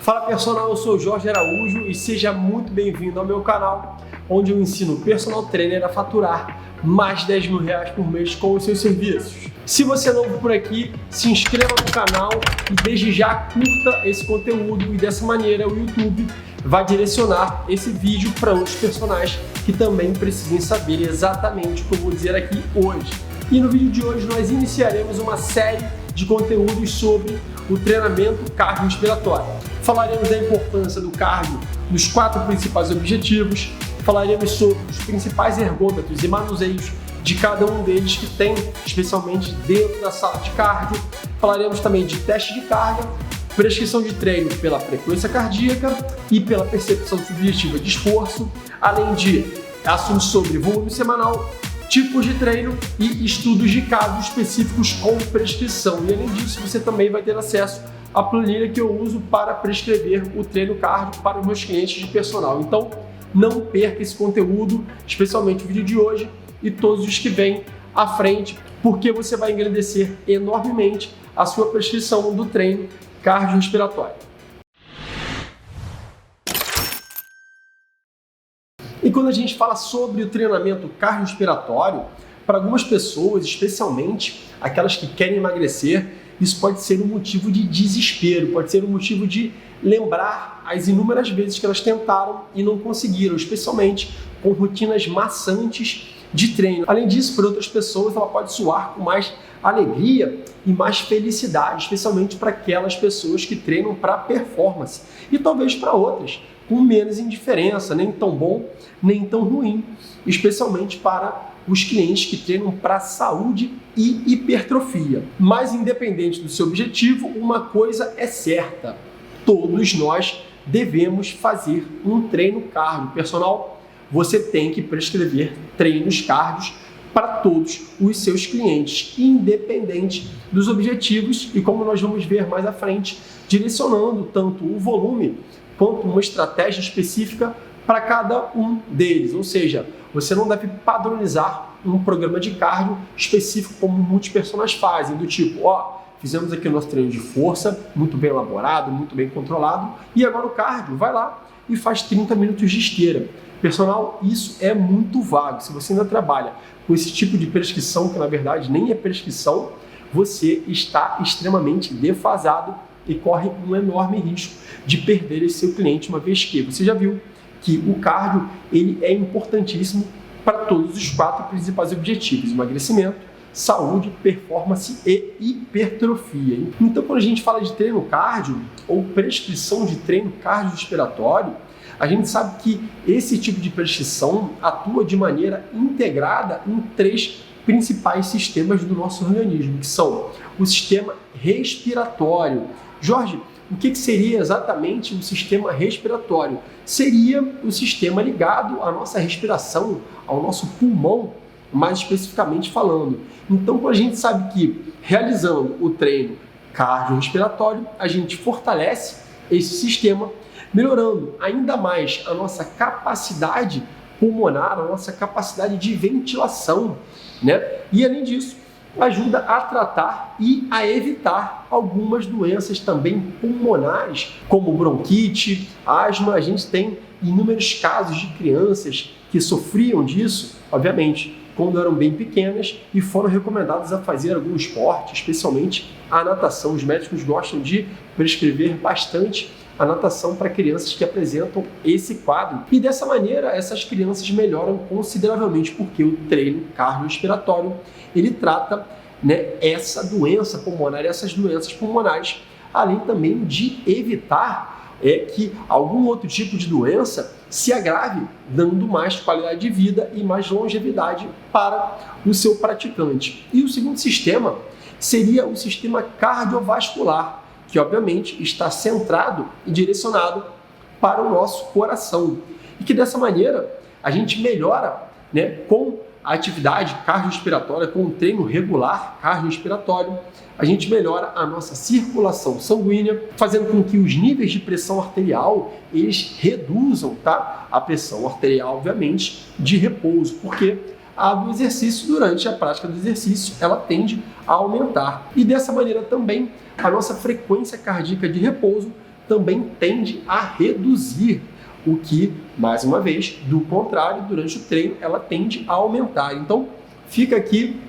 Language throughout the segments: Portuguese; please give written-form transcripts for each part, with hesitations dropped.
Fala personal, eu sou o Jorge Araújo e seja muito bem-vindo ao meu canal, onde eu ensino personal trainer a faturar mais de 10 mil reais por mês com os seus serviços. Se você é novo por aqui, se inscreva no canal e desde já curta esse conteúdo e dessa maneira o YouTube vai direcionar esse vídeo para outros personagens que também precisem saber exatamente o que eu vou dizer aqui hoje. E no vídeo de hoje nós iniciaremos uma série de conteúdos sobre o treinamento cardiorrespiratório. Falaremos da importância do cardio nos 4 principais objetivos, falaremos sobre os principais ergômetros e manuseios de cada um deles que tem, especialmente dentro da sala de cardio. Falaremos também de teste de carga, prescrição de treino pela frequência cardíaca e pela percepção subjetiva de esforço, além de assuntos sobre volume semanal, tipos de treino e estudos de casos específicos com prescrição. E além disso, você também vai ter acesso à planilha que eu uso para prescrever o treino cardio para os meus clientes de personal. Então, não perca esse conteúdo, especialmente o vídeo de hoje e todos os que vêm à frente, porque você vai engrandecer enormemente a sua prescrição do treino cardiorrespiratório. E quando a gente fala sobre o treinamento cardiorrespiratório, para algumas pessoas, especialmente aquelas que querem emagrecer, isso pode ser um motivo de desespero, pode ser um motivo de lembrar as inúmeras vezes que elas tentaram e não conseguiram, especialmente com rotinas maçantes de treino. Além disso, para outras pessoas, ela pode soar com mais alegria e mais felicidade, especialmente para aquelas pessoas que treinam para performance. E talvez para outras, com menos indiferença, nem tão bom, nem tão ruim, especialmente para os clientes que treinam para saúde e hipertrofia. Mas independente do seu objetivo, uma coisa é certa: todos nós devemos fazer um treino cardio. Personal, você tem que prescrever treinos cardios para todos os seus clientes, independente dos objetivos e, como nós vamos ver mais à frente, direcionando tanto o volume quanto uma estratégia específica para cada um deles. Ou seja, você não deve padronizar um programa de cardio específico como muitos personagens fazem, do tipo, fizemos aqui o nosso treino de força, muito bem elaborado, muito bem controlado, e agora o cardio, vai lá e faz 30 minutos de esteira. Personal, isso é muito vago. Se você ainda trabalha com esse tipo de prescrição, que na verdade nem é prescrição, você está extremamente defasado e corre um enorme risco de perder esse seu cliente, uma vez que você já viu que o cardio ele é importantíssimo para todos os 4 principais objetivos: emagrecimento, saúde, performance e hipertrofia. Então, quando a gente fala de treino cardio ou prescrição de treino cardiorrespiratório, a gente sabe que esse tipo de prescrição atua de maneira integrada em 3 principais sistemas do nosso organismo, que são o sistema respiratório. Jorge, o que seria exatamente o sistema respiratório? Seria o sistema ligado à nossa respiração, ao nosso pulmão, mais especificamente falando. Então, quando a gente sabe que realizando o treino cardiorrespiratório, a gente fortalece esse sistema, melhorando ainda mais a nossa capacidade pulmonar, a nossa capacidade de ventilação, né? E além disso, ajuda a tratar e a evitar algumas doenças também pulmonares, como bronquite, asma. A gente tem inúmeros casos de crianças que sofriam disso, obviamente, quando eram bem pequenas e foram recomendadas a fazer algum esporte, especialmente a natação. Os médicos gostam de prescrever bastante a natação para crianças que apresentam esse quadro. E dessa maneira, essas crianças melhoram consideravelmente, porque o treino cardiorrespiratório, ele trata, essa doença pulmonar, essas doenças pulmonares, além também de evitar que algum outro tipo de doença se agrave, dando mais qualidade de vida e mais longevidade para o seu praticante. E o segundo sistema seria o sistema cardiovascular, que obviamente está centrado e direcionado para o nosso coração. E que dessa maneira a gente melhora, com a atividade cardiorrespiratória, com o treino regular cardiorrespiratório, a gente melhora a nossa circulação sanguínea, fazendo com que os níveis de pressão arterial eles reduzam, tá? A pressão arterial, obviamente, de repouso, porque do exercício, durante a prática do exercício, ela tende a aumentar. E dessa maneira também, a nossa frequência cardíaca de repouso também tende a reduzir, o que, mais uma vez, do contrário, durante o treino, ela tende a aumentar. Então, fica aqui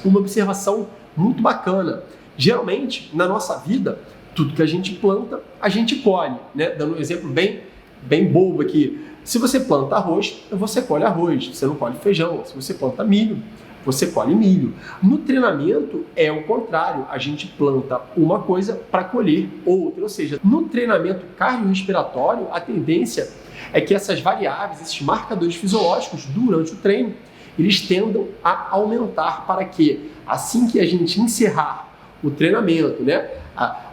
uma observação muito bacana. Geralmente, na nossa vida, tudo que a gente planta, a gente colhe, né? Dando um exemplo bem bobo aqui. Se você planta arroz, você colhe arroz. Você não colhe feijão. Se você planta milho, você colhe milho. No treinamento é o contrário. A gente planta uma coisa para colher outra. Ou seja, no treinamento cardiorrespiratório, a tendência é que essas variáveis, esses marcadores fisiológicos durante o treino, eles tendam a aumentar para que, assim que a gente encerrar o treinamento, né,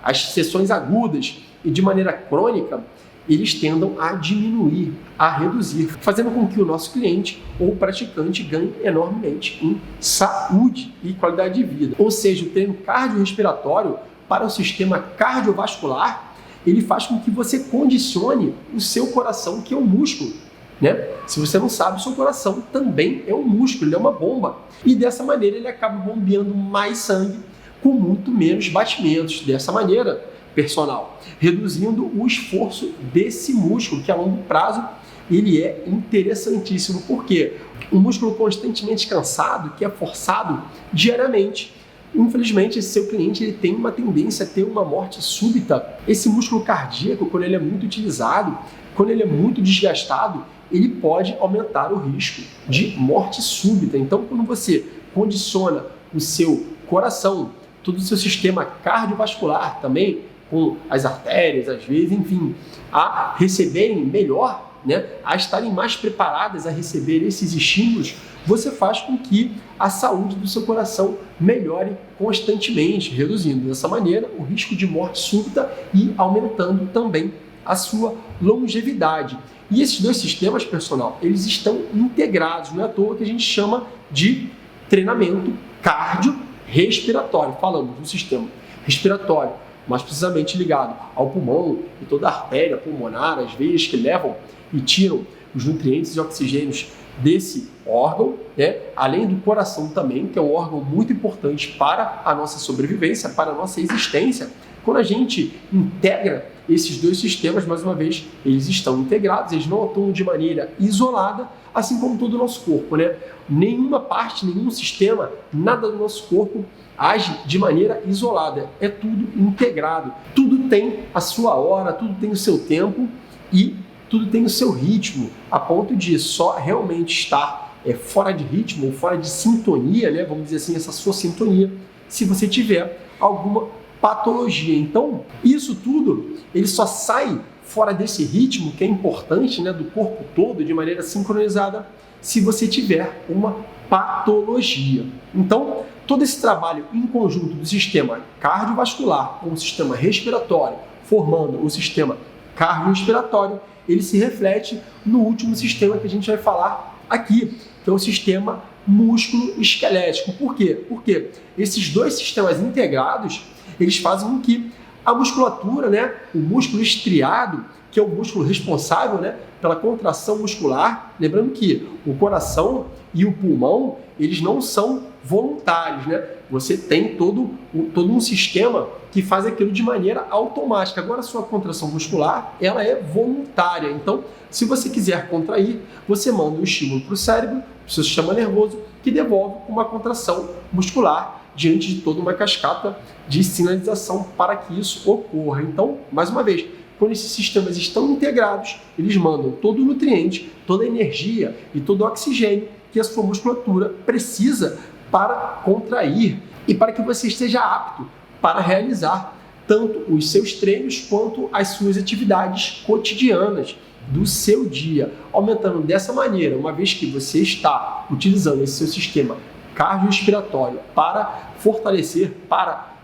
as sessões agudas e de maneira crônica, eles tendam a diminuir, a reduzir, fazendo com que o nosso cliente ou praticante ganhe enormemente em saúde e qualidade de vida. Ou seja, o treino cardiorrespiratório para o sistema cardiovascular, ele faz com que você condicione o seu coração, que é um músculo, né? Se você não sabe, o seu coração também é um músculo, ele é uma bomba. E dessa maneira ele acaba bombeando mais sangue com muito menos batimentos. Dessa maneira, personal, reduzindo o esforço desse músculo, que a longo prazo ele é interessantíssimo. Por quê? Um músculo constantemente cansado, que é forçado diariamente, infelizmente esse seu cliente ele tem uma tendência a ter uma morte súbita. Esse músculo cardíaco, quando ele é muito utilizado, quando ele é muito desgastado, ele pode aumentar o risco de morte súbita. Então, quando você condiciona o seu coração, todo o seu sistema cardiovascular também, com as artérias, as veias, enfim, a receberem melhor, né, a estarem mais preparadas a receber esses estímulos, você faz com que a saúde do seu coração melhore constantemente, reduzindo dessa maneira o risco de morte súbita e aumentando também a sua longevidade. E esses dois sistemas, personal, eles estão integrados, não é à toa que a gente chama de treinamento cardiorrespiratório. Falamos do sistema respiratório, mais precisamente ligado ao pulmão e toda a artéria pulmonar, as veias que levam e tiram os nutrientes e oxigênios desse órgão, né? Além do coração também, que é um órgão muito importante para a nossa sobrevivência, para a nossa existência. Quando a gente integra esses dois sistemas, mais uma vez, eles estão integrados, eles não atuam de maneira isolada, assim como todo o nosso corpo, né? Nenhuma parte, nenhum sistema, nada do nosso corpo age de maneira isolada, é tudo integrado. Tudo tem a sua hora, tudo tem o seu tempo e tudo tem o seu ritmo, a ponto de só realmente estar fora de ritmo, ou fora de sintonia, né? Vamos dizer assim, essa sua sintonia, se você tiver alguma patologia. Então, isso tudo, ele só sai fora desse ritmo, que é importante, né, do corpo todo, de maneira sincronizada, se você tiver uma patologia. Então, todo esse trabalho em conjunto do sistema cardiovascular com o sistema respiratório, formando o sistema cardiorrespiratório, ele se reflete no último sistema que a gente vai falar aqui, que é o sistema músculo-esquelético. Por quê? Porque esses dois sistemas integrados, eles fazem com que a musculatura, né, o músculo estriado, que é o músculo responsável, né, pela contração muscular, lembrando que o coração e o pulmão, eles não são voluntários, né? Você tem todo um sistema que faz aquilo de maneira automática. Agora, a sua contração muscular, ela é voluntária. Então, se você quiser contrair, você manda um estímulo para o cérebro, para o seu sistema nervoso, que devolve uma contração muscular diante de toda uma cascata de sinalização para que isso ocorra. Então, mais uma vez, quando esses sistemas estão integrados, eles mandam todo o nutriente, toda a energia e todo o oxigênio que a sua musculatura precisa para contrair e para que você esteja apto para realizar tanto os seus treinos quanto as suas atividades cotidianas do seu dia, aumentando dessa maneira, uma vez que você está utilizando esse seu sistema cardiorrespiratório para fortalecer, para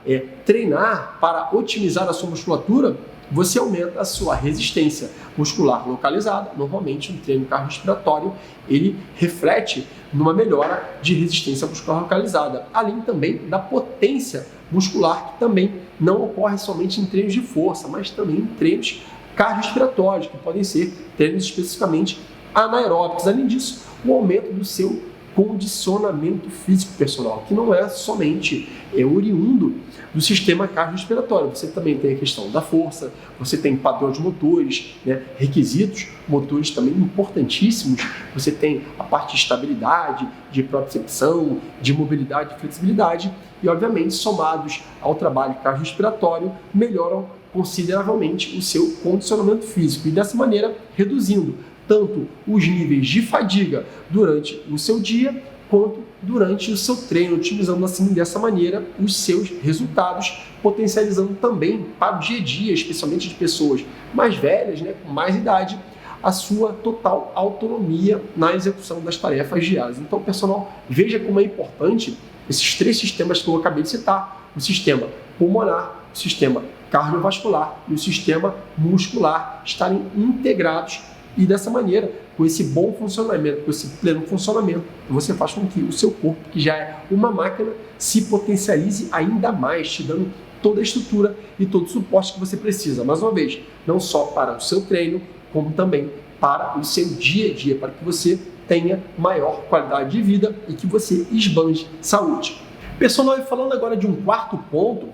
treinar, para otimizar a sua musculatura, você aumenta a sua resistência muscular localizada. Normalmente, um treino cardiorrespiratório, ele reflete numa melhora de resistência muscular localizada, além também da potência muscular, que também não ocorre somente em treinos de força, mas também em treinos cardiorrespiratórios, que podem ser treinos especificamente anaeróbicos. Além disso, o aumento do seu condicionamento físico personal, que não é somente oriundo do sistema cardiorrespiratório. Você também tem a questão da força, você tem padrões motores, né, requisitos motores também importantíssimos, você tem a parte de estabilidade, de propriocepção, de mobilidade e flexibilidade, e obviamente somados ao trabalho cardiorrespiratório melhoram consideravelmente o seu condicionamento físico e dessa maneira reduzindo tanto os níveis de fadiga durante o seu dia quanto durante o seu treino, otimizando assim dessa maneira os seus resultados, potencializando também para o dia a dia, especialmente de pessoas mais velhas, né, com mais idade, a sua total autonomia na execução das tarefas diárias. Então, pessoal, veja como é importante esses 3 sistemas que eu acabei de citar: o sistema pulmonar, o sistema cardiovascular e o sistema muscular estarem integrados. E dessa maneira, com esse bom funcionamento, com esse pleno funcionamento, você faz com que o seu corpo, que já é uma máquina, se potencialize ainda mais, te dando toda a estrutura e todo o suporte que você precisa. Mais uma vez, não só para o seu treino, como também para o seu dia a dia, para que você tenha maior qualidade de vida e que você esbanje saúde. Pessoal, falando agora de um quarto ponto,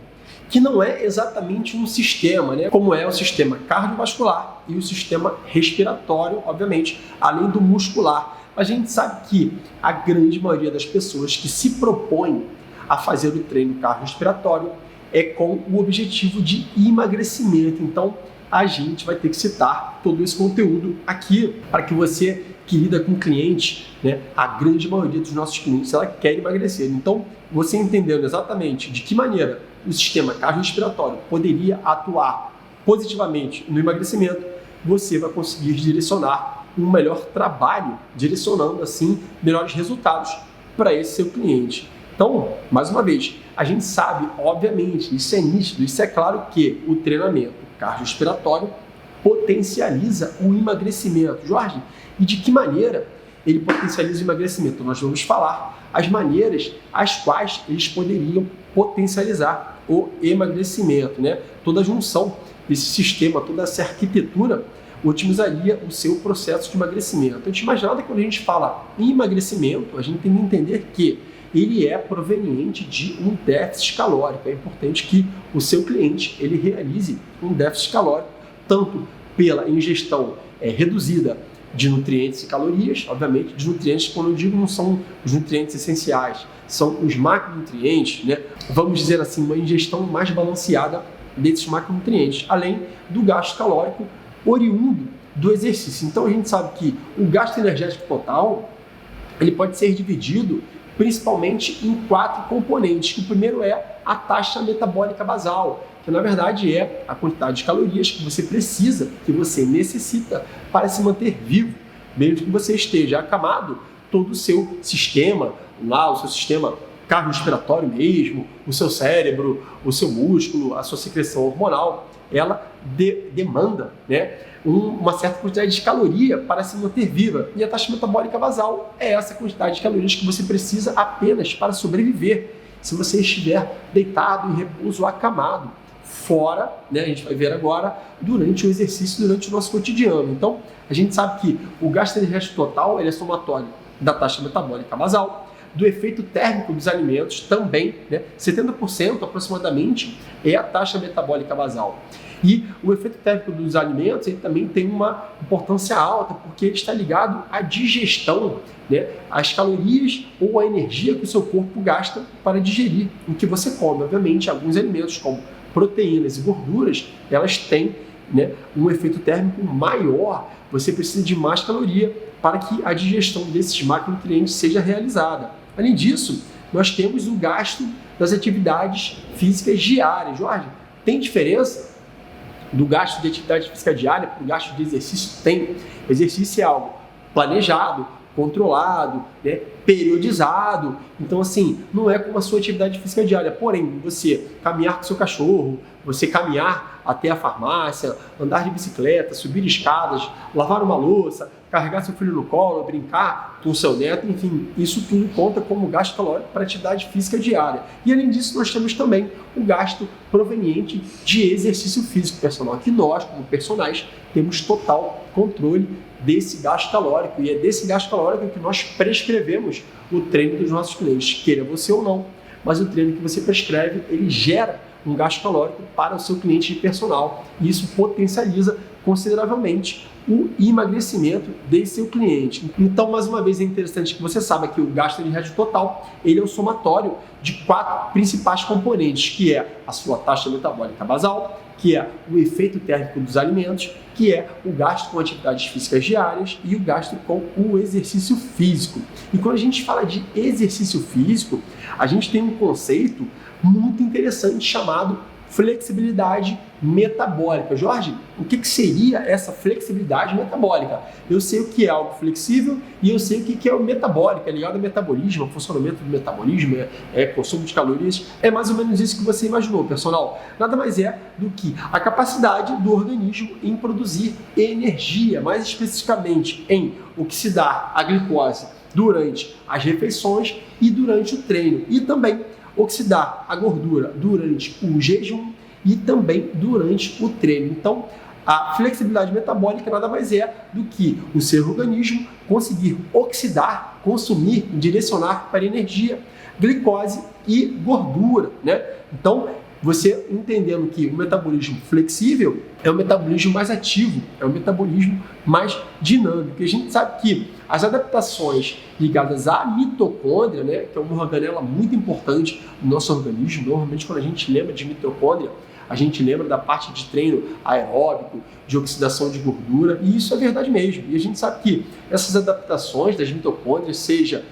que não é exatamente um sistema, né? Como é o sistema cardiovascular e o sistema respiratório, obviamente, além do muscular. A gente sabe que a grande maioria das pessoas que se propõem a fazer o treino cardiorrespiratório é com o objetivo de emagrecimento. Então, a gente vai ter que citar todo esse conteúdo aqui para que você que lida com clientes, né, a grande maioria dos nossos clientes, ela quer emagrecer. Então, você entendendo exatamente de que maneira o sistema cardiorrespiratório poderia atuar positivamente no emagrecimento, você vai conseguir direcionar um melhor trabalho, direcionando assim melhores resultados para esse seu cliente. Então, mais uma vez, a gente sabe, obviamente, isso é nítido, isso é claro que o treinamento cardiorrespiratório potencializa o emagrecimento. Jorge, e de que maneira ele potencializa o emagrecimento? Nós vamos falar as maneiras as quais eles poderiam potencializar o emagrecimento, né? Toda a junção desse sistema, toda essa arquitetura otimizaria o seu processo de emagrecimento. Antes de mais nada, quando a gente fala em emagrecimento, a gente tem que entender que ele é proveniente de um déficit calórico. É importante que o seu cliente ele realize um déficit calórico, tanto pela ingestão reduzida de nutrientes e calorias, obviamente, de nutrientes, quando eu digo, não são os nutrientes essenciais, são os macronutrientes, né? Vamos dizer assim, uma ingestão mais balanceada desses macronutrientes, além do gasto calórico oriundo do exercício. Então a gente sabe que o gasto energético total ele pode ser dividido principalmente em 4 componentes. O primeiro é a taxa metabólica basal, que na verdade é a quantidade de calorias que você precisa, que você necessita para se manter vivo, mesmo que você esteja acamado, todo o seu sistema, lá o seu sistema cardiorrespiratório mesmo, o seu cérebro, o seu músculo, a sua secreção hormonal, ela demanda, né, uma certa quantidade de caloria para se manter viva. E a taxa metabólica basal é essa quantidade de calorias que você precisa apenas para sobreviver, se você estiver deitado em repouso acamado. Fora, né, a gente vai ver agora, durante o exercício, durante o nosso cotidiano. Então, a gente sabe que o gasto energético total ele é somatório da taxa metabólica basal, do efeito térmico dos alimentos também, né, 70% aproximadamente é a taxa metabólica basal. E o efeito térmico dos alimentos ele também tem uma importância alta, porque ele está ligado à digestão, né, às calorias ou à energia que o seu corpo gasta para digerir o que você come. Obviamente, alguns alimentos como proteínas e gorduras, elas têm, né, um efeito térmico maior. Você precisa de mais caloria para que a digestão desses macronutrientes seja realizada. Além disso, nós temos o gasto das atividades físicas diárias. Jorge, tem diferença do gasto de atividade física diária para o gasto de exercício? Tem. Exercício é algo planejado, controlado, né, periodizado. Então, assim, não é como a sua atividade física diária. Porém, você caminhar com seu cachorro, Você caminhar até a farmácia, andar de bicicleta, subir escadas, lavar uma louça, carregar seu filho no colo, brincar com o seu neto, enfim, isso tudo conta como gasto calórico para atividade física diária. E além disso, nós temos também o gasto proveniente de exercício físico personal, que nós, como personagens, temos total controle desse gasto calórico, e é desse gasto calórico que nós prescrevemos o treino dos nossos clientes, queira você ou não, mas o treino que você prescreve, ele gera um gasto calórico para o seu cliente de personal, e isso potencializa consideravelmente o emagrecimento desse seu cliente. Então, mais uma vez, é interessante que você saiba que o gasto energético total, ele é o somatório de 4 principais componentes, que é a sua taxa metabólica basal, que é o efeito térmico dos alimentos, que é o gasto com atividades físicas diárias e o gasto com o exercício físico. E quando a gente fala de exercício físico, a gente tem um conceito muito interessante chamado flexibilidade metabólica. Jorge, o que seria essa flexibilidade metabólica? Eu sei o que é algo flexível e eu sei o que é o metabólico, é ligado ao metabolismo, ao funcionamento do metabolismo, consumo de calorias. É mais ou menos isso que você imaginou, personal. Nada mais é do que a capacidade do organismo em produzir energia, mais especificamente em oxidar a glicose durante as refeições e durante o treino. E também oxidar a gordura durante o jejum e também durante o treino. Então, a flexibilidade metabólica nada mais é do que o seu organismo conseguir oxidar, consumir, direcionar para energia, glicose e gordura, né? Então, você entendendo que o metabolismo flexível é o metabolismo mais ativo, é o metabolismo mais dinâmico. E a gente sabe que as adaptações ligadas à mitocôndria, né, que é uma organela muito importante no nosso organismo, normalmente quando a gente lembra de mitocôndria, a gente lembra da parte de treino aeróbico, de oxidação de gordura, e isso é verdade mesmo. E a gente sabe que essas adaptações das mitocôndrias, seja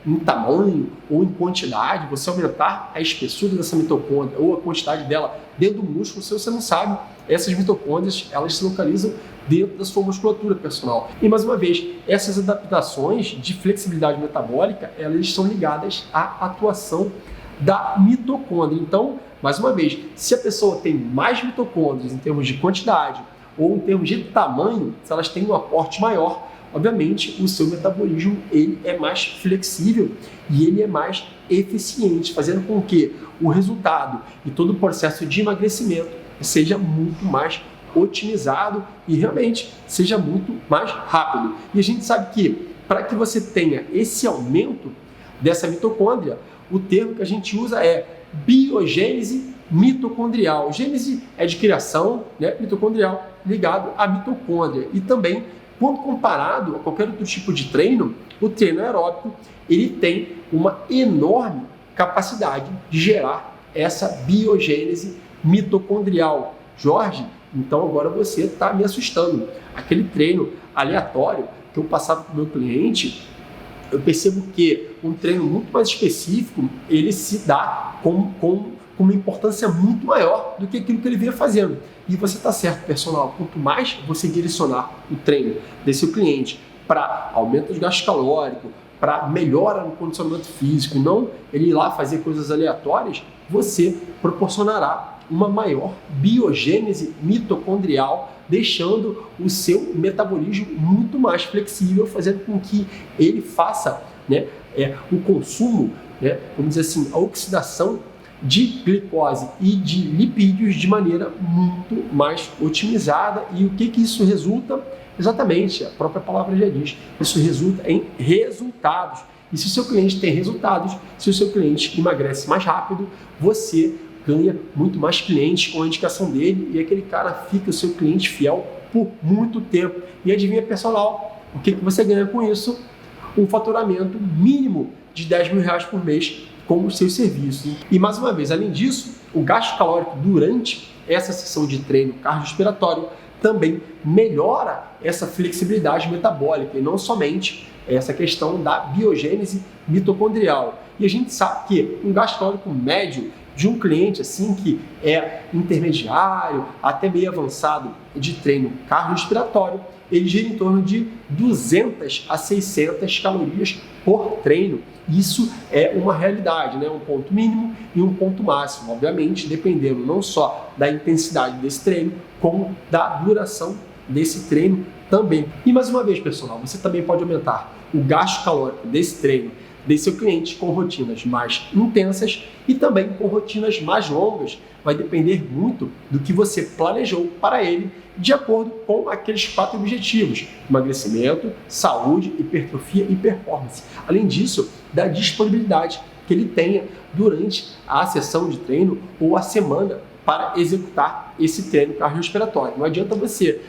em tamanho ou em quantidade, você aumentar a espessura dessa mitocôndria ou a quantidade dela dentro do músculo, se você não sabe, essas mitocôndrias, elas se localizam dentro da sua musculatura personal. E mais uma vez, essas adaptações de flexibilidade metabólica, elas estão ligadas à atuação da mitocôndria. Então, mais uma vez, se a pessoa tem mais mitocôndrias em termos de quantidade ou em termos de tamanho, se elas têm um aporte maior, obviamente o seu metabolismo ele é mais flexível e ele é mais eficiente, fazendo com que o resultado e todo o processo de emagrecimento seja muito mais otimizado e realmente seja muito mais rápido. E a gente sabe que para que você tenha esse aumento dessa mitocôndria, o termo que a gente usa é biogênese mitocondrial. Gênese é de criação, mitocondrial ligado à mitocôndria. E também, quando comparado a qualquer outro tipo de treino, o treino aeróbico ele tem uma enorme capacidade de gerar essa biogênese mitocondrial. Jorge, então agora você está me assustando. Aquele treino aleatório que eu passava para o meu cliente, eu percebo que um treino muito mais específico, ele se dá com uma importância muito maior do que aquilo que ele vinha fazendo. E você está certo, personal, quanto mais você direcionar o treino desse seu cliente para aumento de gasto calórico, para melhora no condicionamento físico, e não ele ir lá fazer coisas aleatórias, você proporcionará uma maior biogênese mitocondrial, deixando o seu metabolismo muito mais flexível, fazendo com que ele faça o consumo, vamos dizer assim, a oxidação de glicose e de lipídios de maneira muito mais otimizada. E o que isso resulta? Exatamente, a própria palavra já diz, isso resulta em resultados. E se o seu cliente tem resultados, se o seu cliente emagrece mais rápido, você ganha muito mais clientes com a indicação dele e aquele cara fica o seu cliente fiel por muito tempo. E adivinha, personal, o que você ganha com isso? Um faturamento mínimo de R$10.000 por mês com os seus serviços. E mais uma vez, além disso, o gasto calórico durante essa sessão de treino cardiorrespiratório também melhora essa flexibilidade metabólica e não somente essa questão da biogênese mitocondrial. E a gente sabe que um gasto calórico médio de um cliente assim que é intermediário, até meio avançado de treino cardiorrespiratório, ele gira em torno de 200 a 600 calorias por treino. Isso é uma realidade, né? Um ponto mínimo e um ponto máximo, obviamente, dependendo não só da intensidade desse treino, como da duração desse treino também. E mais uma vez, pessoal, você também pode aumentar o gasto calórico desse treino, desse seu cliente, com rotinas mais intensas e também com rotinas mais longas. Vai depender muito do que você planejou para ele, de acordo com aqueles 4 objetivos: emagrecimento, saúde, hipertrofia e performance. Além disso, da disponibilidade que ele tenha durante a sessão de treino ou a semana para executar esse treino cardiorrespiratório. Não adianta você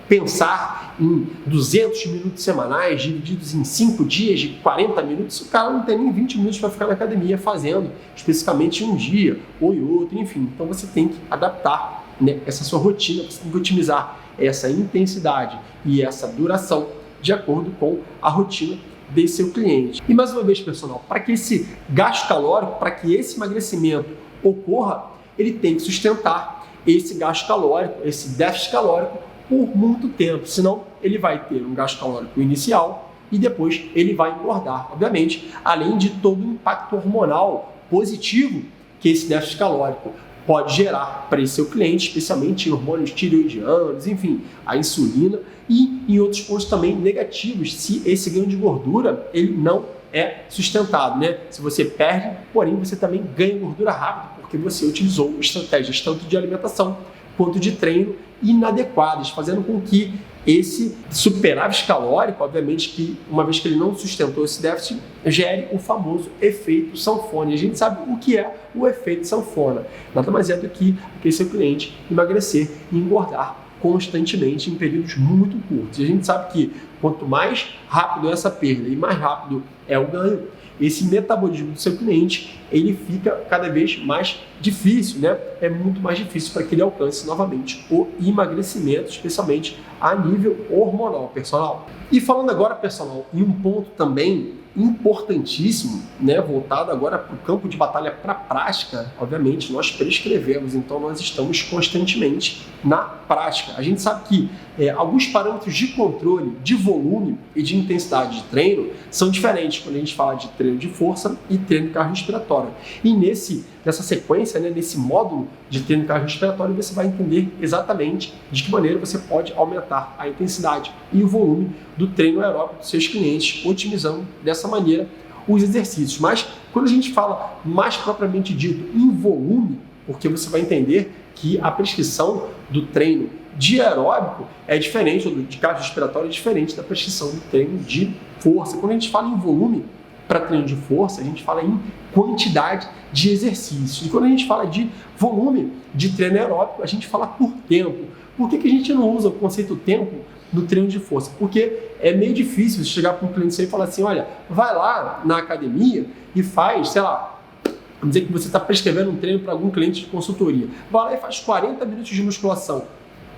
pensar em 200 minutos semanais divididos em 5 dias de 40 minutos, o cara não tem nem 20 minutos para ficar na academia fazendo, especificamente em um dia ou em outro, enfim. Então você tem que adaptar, né, essa sua rotina, você tem que otimizar essa intensidade e essa duração de acordo com a rotina desse seu cliente. E mais uma vez, pessoal, para que esse gasto calórico, para que esse emagrecimento ocorra, ele tem que sustentar esse gasto calórico, esse déficit calórico por muito tempo, senão ele vai ter um gasto calórico inicial e depois ele vai engordar, obviamente, além de todo o impacto hormonal positivo que esse déficit calórico pode gerar para esse seu cliente, especialmente em hormônios tireoidianos, enfim, a insulina e em outros pontos também negativos, se esse ganho de gordura ele não é sustentado, né? Se você perde, porém você também ganha gordura rápido, porque você utilizou estratégias tanto de alimentação quanto de treino inadequadas, fazendo com que esse superávit calórico, obviamente que uma vez que ele não sustentou esse déficit, gere o famoso efeito sanfona. E a gente sabe o que é o efeito sanfona. Nada mais é do que aquele seu cliente emagrecer e engordar constantemente em períodos muito curtos. E a gente sabe que quanto mais rápido é essa perda e mais rápido é o ganho, esse metabolismo do seu cliente, ele fica cada vez mais difícil, né? É muito mais difícil para que ele alcance novamente o emagrecimento, especialmente a nível hormonal, pessoal. E falando agora, pessoal, em um ponto também importantíssimo, né, voltado agora para o campo de batalha, para a prática, obviamente nós prescrevemos, então nós estamos constantemente na prática. A gente sabe que alguns parâmetros de controle de volume e de intensidade de treino são diferentes quando a gente fala de treino de força e treino cardiorrespiratório. E nessa sequência, né, nesse módulo de treino cardiorrespiratório, você vai entender exatamente de que maneira você pode aumentar a intensidade e o volume do treino aeróbico dos seus clientes, otimizando dessa maneira os exercícios. Mas quando a gente fala mais propriamente dito em volume, porque você vai entender que a prescrição do treino de aeróbico é diferente, ou de cardiorrespiratório é diferente da prescrição do treino de força. Quando a gente fala em volume para treino de força, a gente fala em quantidade de exercícios. E quando a gente fala de volume de treino aeróbico, a gente fala por tempo. Por que a gente não usa o conceito tempo no treino de força? Porque é meio difícil chegar para um cliente seu e falar assim, olha, vai lá na academia e faz, sei lá, vamos dizer que você está prescrevendo um treino para algum cliente de consultoria. Vai lá e faz 40 minutos de musculação.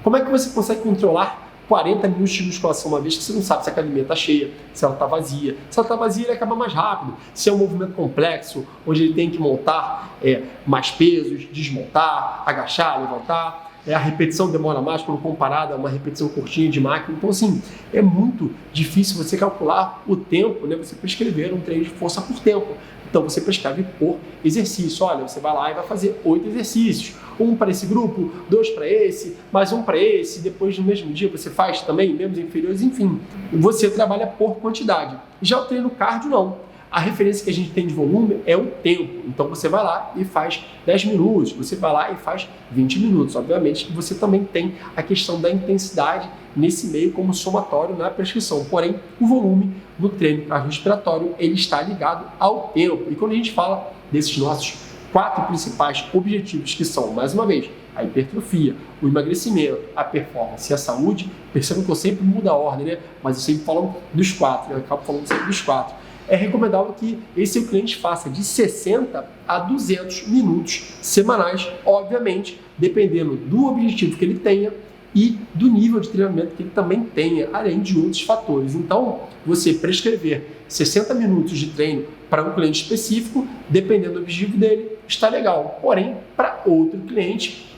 Como é que você consegue controlar 40 minutos de musculação, uma vez que você não sabe se a academia está cheia, se ela está vazia? Se ela está vazia, ele acaba mais rápido. Se é um movimento complexo, onde ele tem que montar mais pesos, desmontar, agachar, levantar, a repetição demora mais quando comparada a uma repetição curtinha de máquina. Então, assim, é muito difícil você calcular o tempo, né? Você prescrever um treino de força por tempo. Então, você prescreve por exercício. Olha, você vai lá e vai fazer 8 exercícios. Um para esse grupo, 2 para esse, mais um para esse. Depois, no mesmo dia, você faz também membros inferiores. Enfim, você trabalha por quantidade. Já o treino cardio, não. A referência que a gente tem de volume é o tempo. Então, você vai lá e faz 10 minutos. Você vai lá e faz 20 minutos. Obviamente que você também tem a questão da intensidade nesse meio como somatório na prescrição. Porém, o volume no treino cardiorrespiratório, ele está ligado ao tempo. E quando a gente fala desses nossos 4 principais objetivos, que são, mais uma vez, a hipertrofia, o emagrecimento, a performance e a saúde, percebam que eu sempre mudo a ordem, né? Mas eu sempre falo dos 4, eu acabo falando sempre dos 4. É recomendável que esse seu cliente faça de 60 a 200 minutos semanais, obviamente, dependendo do objetivo que ele tenha e do nível de treinamento que ele também tenha, além de outros fatores. Então, você prescrever 60 minutos de treino para um cliente específico, dependendo do objetivo dele, está legal. Porém, para outro cliente,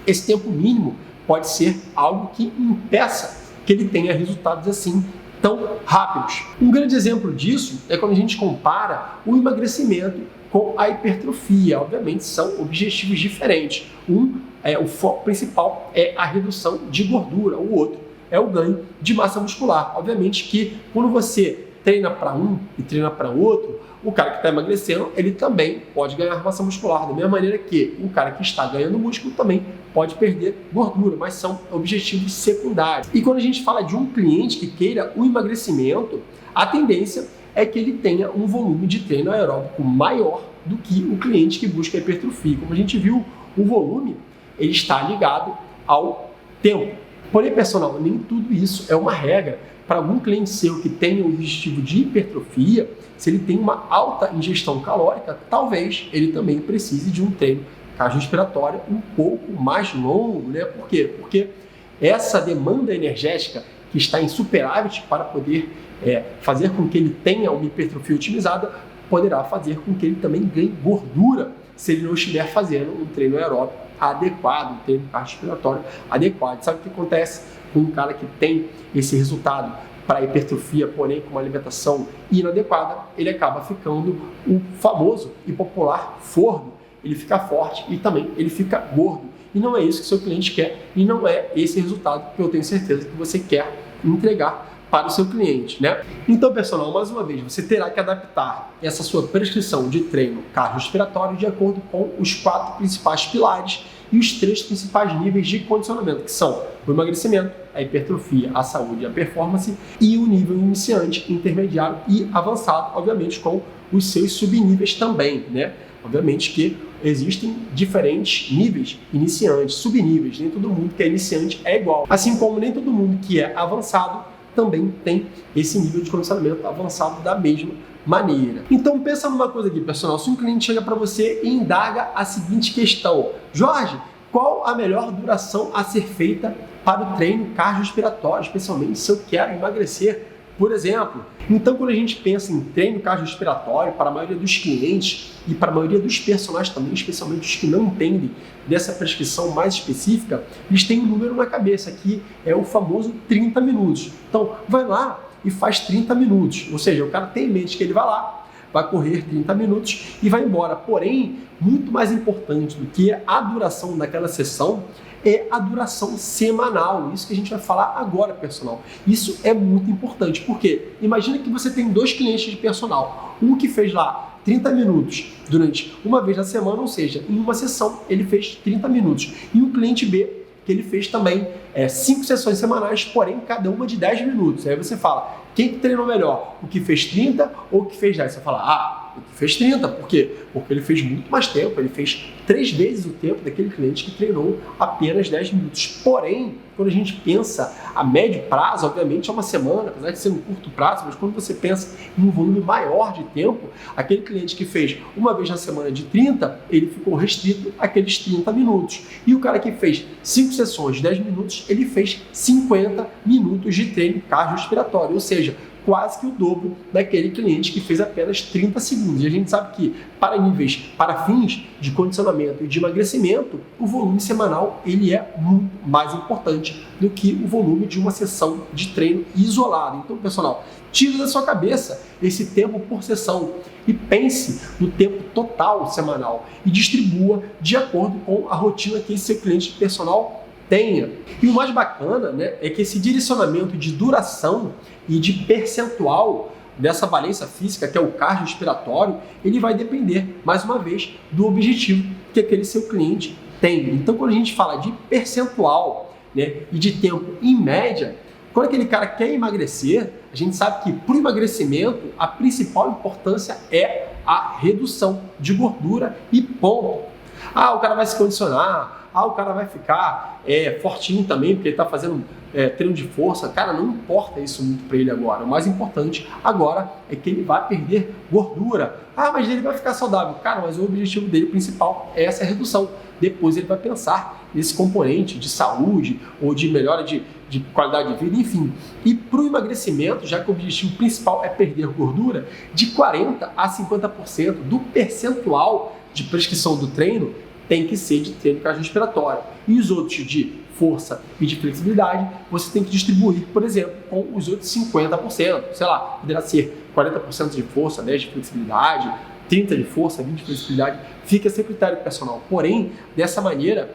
esse tempo mínimo pode ser algo que impeça que ele tenha resultados assim tão rápidos. Um grande exemplo disso é quando a gente compara o emagrecimento com a hipertrofia. Obviamente são objetivos diferentes. O foco principal é a redução de gordura, o outro é o ganho de massa muscular. Obviamente que quando você treina para um e treina para outro, o cara que está emagrecendo, ele também pode ganhar massa muscular, da mesma maneira que o cara que está ganhando músculo também pode perder gordura, mas são objetivos secundários. E quando a gente fala de um cliente que queira o emagrecimento, a tendência é que ele tenha um volume de treino aeróbico maior do que o cliente que busca a hipertrofia. Como a gente viu, o volume ele está ligado ao tempo. Porém, pessoal, nem tudo isso é uma regra. Para algum cliente seu que tenha o objetivo de hipertrofia, se ele tem uma alta ingestão calórica, talvez ele também precise de um treino cardiorrespiratório um pouco mais longo, né? Por quê? Porque essa demanda energética que está em superávit para poder fazer com que ele tenha uma hipertrofia otimizada, poderá fazer com que ele também ganhe gordura se ele não estiver fazendo um treino aeróbico adequado, um treino cardiorrespiratório adequado. Sabe o que acontece com um cara que tem esse resultado para hipertrofia, porém com uma alimentação inadequada? Ele acaba ficando o famoso e popular forno. Ele fica forte e também ele fica gordo. E não é isso que seu cliente quer e não é esse resultado que eu tenho certeza que você quer entregar para o seu cliente, né? Então, pessoal, mais uma vez, você terá que adaptar essa sua prescrição de treino cardiorrespiratório de acordo com os 4 principais pilares e os 3 principais níveis de condicionamento, que são o emagrecimento, a hipertrofia, a saúde e a performance, e o nível iniciante, intermediário e avançado, obviamente com os seus subníveis também, né? Obviamente que existem diferentes níveis iniciantes, subníveis, nem todo mundo que é iniciante é igual. Assim como nem todo mundo que é avançado também tem esse nível de condicionamento avançado da mesma maneira. Então pensa numa coisa aqui, pessoal, se um cliente chega para você e indaga a seguinte questão: Jorge, qual a melhor duração a ser feita para o treino cardiorrespiratório, especialmente se eu quero emagrecer, por exemplo? Então, quando a gente pensa em treino cardiorrespiratório, para a maioria dos clientes e para a maioria dos personagens também, especialmente os que não entendem dessa prescrição mais específica, eles têm um número na cabeça, que é o famoso 30 minutos. Então, vai lá e faz 30 minutos. Ou seja, o cara tem em mente que ele vai lá, vai correr 30 minutos e vai embora. Porém, muito mais importante do que a duração daquela sessão é a duração semanal. Isso que a gente vai falar agora, personal. Isso é muito importante, porque imagina que você tem 2 clientes de personal. Um que fez lá 30 minutos durante uma vez na semana, ou seja, em uma sessão ele fez 30 minutos. E um cliente B, que ele fez também 5 sessões semanais, porém cada uma de 10 minutos. Aí você fala, quem que treinou melhor? O que fez 30 ou o que fez 10? Você fala, o que fez 30. Por quê? Porque ele fez muito mais tempo, ele fez 3 vezes o tempo daquele cliente que treinou apenas 10 minutos. Porém, quando a gente pensa a médio prazo, obviamente é uma semana, apesar de ser um curto prazo, mas quando você pensa em um volume maior de tempo, aquele cliente que fez uma vez na semana de 30, ele ficou restrito àqueles 30 minutos. E o cara que fez 5 sessões de 10 minutos, ele fez 50 minutos de treino cardiorrespiratório, ou seja, quase que o dobro daquele cliente que fez apenas 30 segundos. E a gente sabe que para fins de condicionamento e de emagrecimento, o volume semanal ele é muito mais importante do que o volume de uma sessão de treino isolada. Então, pessoal, tira da sua cabeça esse tempo por sessão e pense no tempo total semanal e distribua de acordo com a rotina que esse seu cliente personal tenha. E o mais bacana, né, é que esse direcionamento de duração e de percentual dessa valência física, que é o cardiorrespiratório, ele vai depender, mais uma vez, do objetivo que aquele seu cliente tem. Então, quando a gente fala de percentual, né, e de tempo em média, quando aquele cara quer emagrecer, a gente sabe que para o emagrecimento a principal importância é a redução de gordura e ponto. O cara vai se condicionar, o cara vai ficar fortinho também, porque ele está fazendo treino de força. Cara, não importa isso muito para ele agora. O mais importante agora é que ele vai perder gordura. Mas ele vai ficar saudável. Cara, mas o objetivo dele principal é essa redução. Depois ele vai pensar nesse componente de saúde ou de melhora de qualidade de vida, enfim. E para o emagrecimento, já que o objetivo principal é perder gordura, de 40% a 50% do percentual de prescrição do treino tem que ser de treino cardiorrespiratório. E os outros de força e de flexibilidade, você tem que distribuir, por exemplo, com os outros 50%. Sei lá, poderá ser 40% de força, 10% de flexibilidade, 30% de força, 20% de flexibilidade. Fica a seu critério personal. Porém, dessa maneira,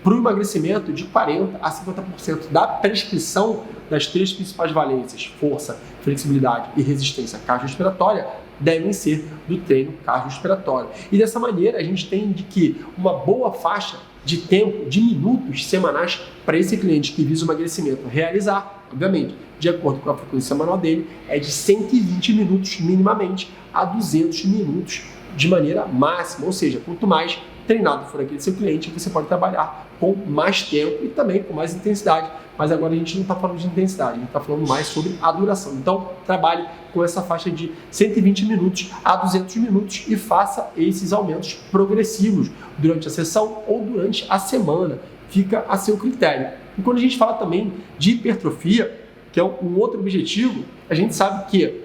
para o emagrecimento, de 40% a 50% da prescrição das 3 principais valências, força, flexibilidade e resistência cardiorrespiratória, devem ser do treino cardiorrespiratório. E dessa maneira, a gente tem de que uma boa faixa de tempo, de minutos semanais, para esse cliente que visa o emagrecimento realizar, obviamente, de acordo com a frequência semanal dele, é de 120 minutos minimamente a 200 minutos de maneira máxima, ou seja, quanto mais treinado for aquele seu cliente, você pode trabalhar com mais tempo e também com mais intensidade. Mas agora a gente não está falando de intensidade, a gente está falando mais sobre a duração. Então, trabalhe com essa faixa de 120 minutos a 200 minutos e faça esses aumentos progressivos durante a sessão ou durante a semana. Fica a seu critério. E quando a gente fala também de hipertrofia, que é um outro objetivo, a gente sabe que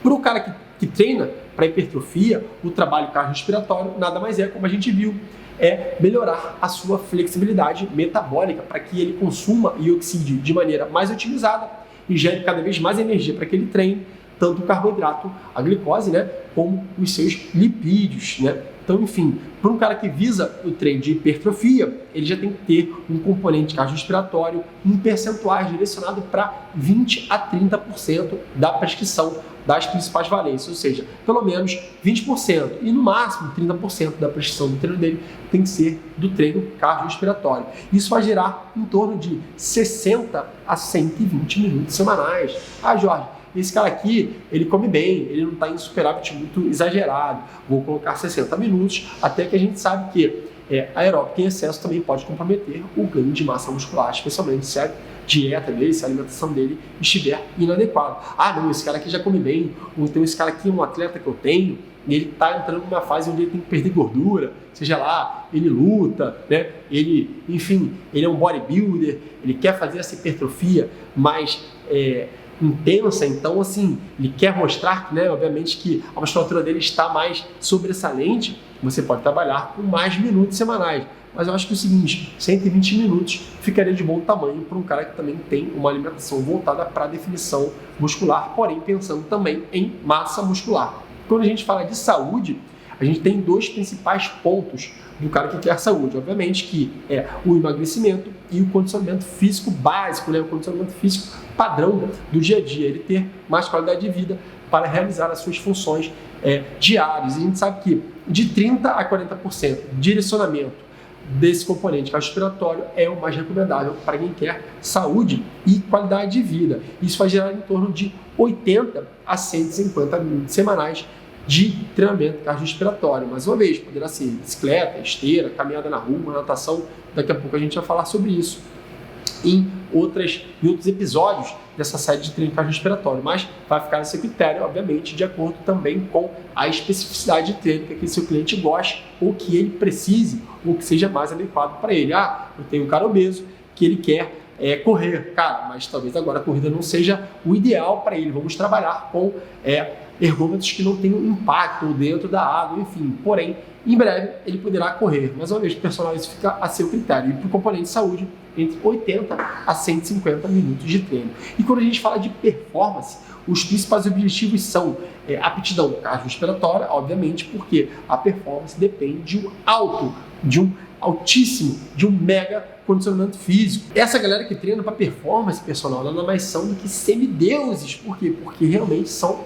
para o cara que treina para hipertrofia, o trabalho cardiorrespiratório nada mais é, como a gente viu, é melhorar a sua flexibilidade metabólica para que ele consuma e oxide de maneira mais otimizada e gere cada vez mais energia para que ele treine, tanto o carboidrato, a glicose, né, como os seus lipídios, né? Então, enfim, para um cara que visa o treino de hipertrofia, ele já tem que ter um componente cardiorrespiratório em percentuais direcionado para 20 a 30% da prescrição das principais valências, ou seja, pelo menos 20% e no máximo 30% da prescrição do treino dele tem que ser do treino cardiorrespiratório. Isso vai gerar em torno de 60 a 120 minutos semanais. Ah, Jorge, esse cara aqui, ele come bem, ele não está em superávit muito exagerado. Vou colocar 60 minutos, até que a gente sabe que aeróbica em excesso também pode comprometer o ganho de massa muscular, especialmente se a dieta dele, se a alimentação dele estiver inadequada. Ah, não, esse cara aqui já come bem, ou então esse cara aqui é um atleta que eu tenho, e ele está entrando numa fase onde ele tem que perder gordura, seja lá, ele luta, né? Ele, enfim, ele é um bodybuilder, ele quer fazer essa hipertrofia mais intensa, então assim, ele quer mostrar que, né, obviamente que a musculatura dele está mais sobressalente, você pode trabalhar com mais minutos semanais. Mas eu acho que é o seguinte, 120 minutos ficaria de bom tamanho para um cara que também tem uma alimentação voltada para a definição muscular, porém pensando também em massa muscular. Quando a gente fala de saúde, a gente tem 2 principais pontos do cara que quer saúde. Obviamente que é o emagrecimento e o condicionamento físico básico, né? O condicionamento físico padrão do dia a dia, ele ter mais qualidade de vida para realizar as suas funções diárias. E a gente sabe que de 30% a 40% de direcionamento desse componente cardiorrespiratório é o mais recomendável para quem quer saúde e qualidade de vida. Isso vai gerar em torno de 80 a 150 minutos semanais de treinamento cardiorrespiratório. Mais uma vez, poderá ser bicicleta, esteira, caminhada na rua, natação. Daqui a pouco a gente vai falar sobre isso em outros episódios dessa série de treino cardiorrespiratório, mas vai ficar nesse critério, obviamente, de acordo também com a especificidade de treino que aquele seu cliente goste ou que ele precise ou que seja mais adequado para ele. Ah, eu tenho um cara obeso que ele quer correr, cara, mas talvez agora a corrida não seja o ideal para ele. Vamos trabalhar com ergômetros que não tenham impacto dentro da água, enfim. Porém, em breve ele poderá correr. Mais uma vez, o personal, isso fica a seu critério. E para o componente de saúde, entre 80 a 150 minutos de treino. E quando a gente fala de performance, os principais objetivos são aptidão cardiorrespiratória, obviamente, porque a performance depende de um altíssimo, de um mega condicionamento físico. Essa galera que treina para performance personal nada mais são do que semideuses. Por quê? Porque realmente são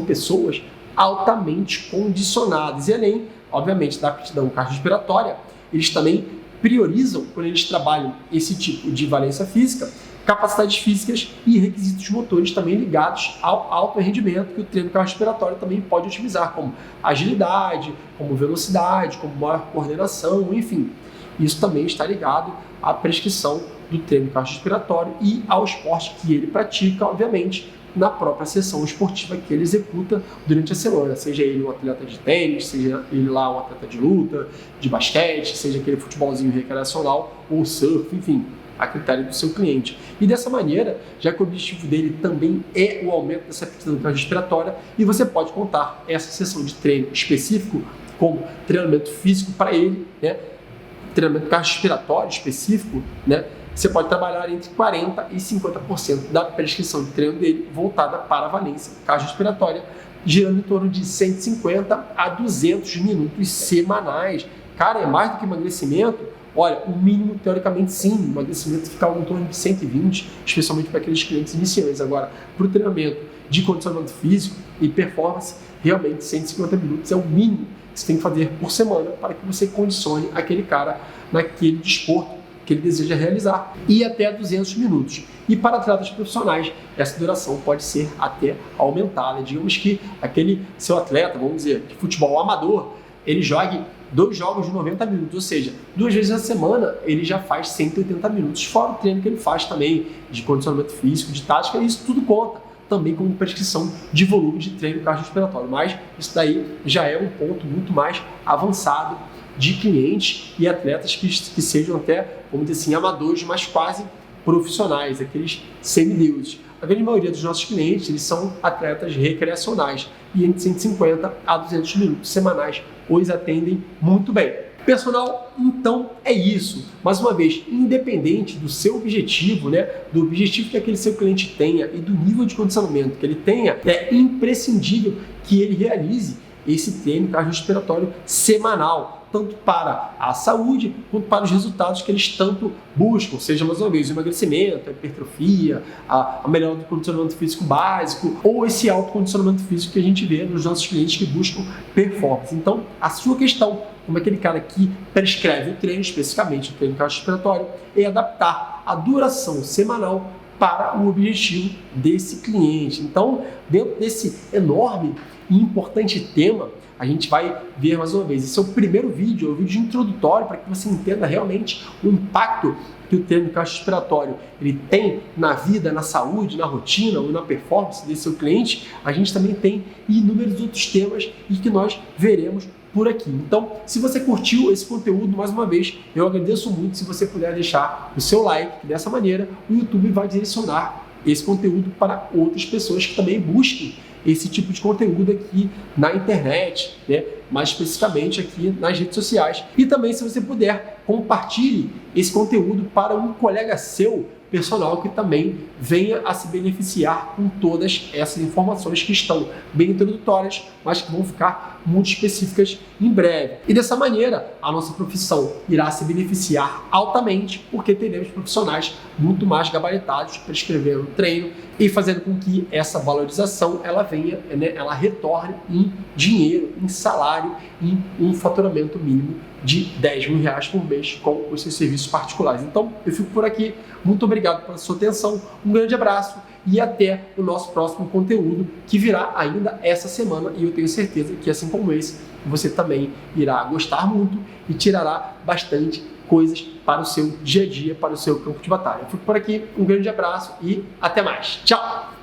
pessoas altamente condicionadas. E além, obviamente, da aptidão cardiorrespiratória, eles também priorizam, quando eles trabalham esse tipo de valência física, capacidades físicas e requisitos motores também ligados ao alto rendimento que o treino cardiorrespiratório também pode otimizar, como agilidade, como velocidade, como maior coordenação, enfim. Isso também está ligado à prescrição do treino cardiorrespiratório e ao esporte que ele pratica, obviamente, na própria sessão esportiva que ele executa durante a semana, seja ele um atleta de tênis, seja ele lá um atleta de luta, de basquete, seja aquele futebolzinho recreacional ou surf, enfim, a critério do seu cliente. E dessa maneira, já que o objetivo dele também é o aumento dessa aptidão cardiorrespiratória, e você pode contar essa sessão de treino específico como treinamento físico para ele, né, treinamento cardiorrespiratório específico, né, você pode trabalhar entre 40% e 50% da prescrição de treino dele voltada para a valência cardiorrespiratória, girando em torno de 150 a 200 minutos semanais. Cara, é mais do que emagrecimento? Olha, o mínimo, teoricamente, sim. O emagrecimento fica em torno de 120, especialmente para aqueles clientes iniciantes. Agora, para o treinamento de condicionamento físico e performance, realmente 150 minutos é o mínimo que você tem que fazer por semana para que você condicione aquele cara naquele desporto que ele deseja realizar, e até 200 minutos. E para atletas profissionais, essa duração pode ser até aumentada. Digamos que aquele seu atleta, vamos dizer, de futebol amador, ele jogue 2 jogos de 90 minutos, ou seja, 2 vezes na semana ele já faz 180 minutos, fora o treino que ele faz também, de condicionamento físico, de tática, e isso tudo conta também como prescrição de volume de treino cardiorrespiratório. Mas isso daí já é um ponto muito mais avançado de clientes e atletas que sejam até, vamos dizer assim, amadores, mas quase profissionais, aqueles semideuses. A grande maioria dos nossos clientes, eles são atletas recreacionais e entre 150 a 200 minutos semanais os atendem muito bem. Pessoal, então é isso. Mais uma vez, independente do seu objetivo, né, do objetivo que aquele seu cliente tenha e do nível de condicionamento que ele tenha, é imprescindível que ele realize esse treino cardiorrespiratório semanal, tanto para a saúde quanto para os resultados que eles tanto buscam, seja mais uma vez o emagrecimento, a hipertrofia, a melhora do condicionamento físico básico ou esse autocondicionamento físico que a gente vê nos nossos clientes que buscam performance. Então, a sua questão, como aquele cara que prescreve o treino, especificamente o treino cardiorrespiratório, é adaptar a duração semanal para o objetivo desse cliente. Então, dentro desse enorme e importante tema, a gente vai ver mais uma vez. Esse é o primeiro vídeo, é o vídeo introdutório para que você entenda realmente o impacto que o treino cardiorrespiratório ele tem na vida, na saúde, na rotina ou na performance desse seu cliente. A gente também tem inúmeros outros temas e que nós veremos por aqui. Então, se você curtiu esse conteúdo, mais uma vez, eu agradeço muito se você puder deixar o seu like, que dessa maneira o YouTube vai direcionar esse conteúdo para outras pessoas que também busquem esse tipo de conteúdo aqui na internet, né? Mais especificamente aqui nas redes sociais. E também, se você puder, compartilhe esse conteúdo para um colega seu personal que também venha a se beneficiar com todas essas informações que estão bem introdutórias, mas que vão ficar muito específicas em breve. E dessa maneira, a nossa profissão irá se beneficiar altamente, porque teremos profissionais muito mais gabaritados prescrevendo treino e fazendo com que essa valorização ela venha, né, ela retorne em dinheiro, em salário, em um faturamento mínimo de R$10.000 por mês com os seus serviços particulares. Então, eu fico por aqui. Muito obrigado pela sua atenção. Um grande abraço e até o nosso próximo conteúdo que virá ainda essa semana. E eu tenho certeza que, assim como esse, você também irá gostar muito e tirará bastante coisas para o seu dia a dia, para o seu campo de batalha. Eu fico por aqui. Um grande abraço e até mais. Tchau!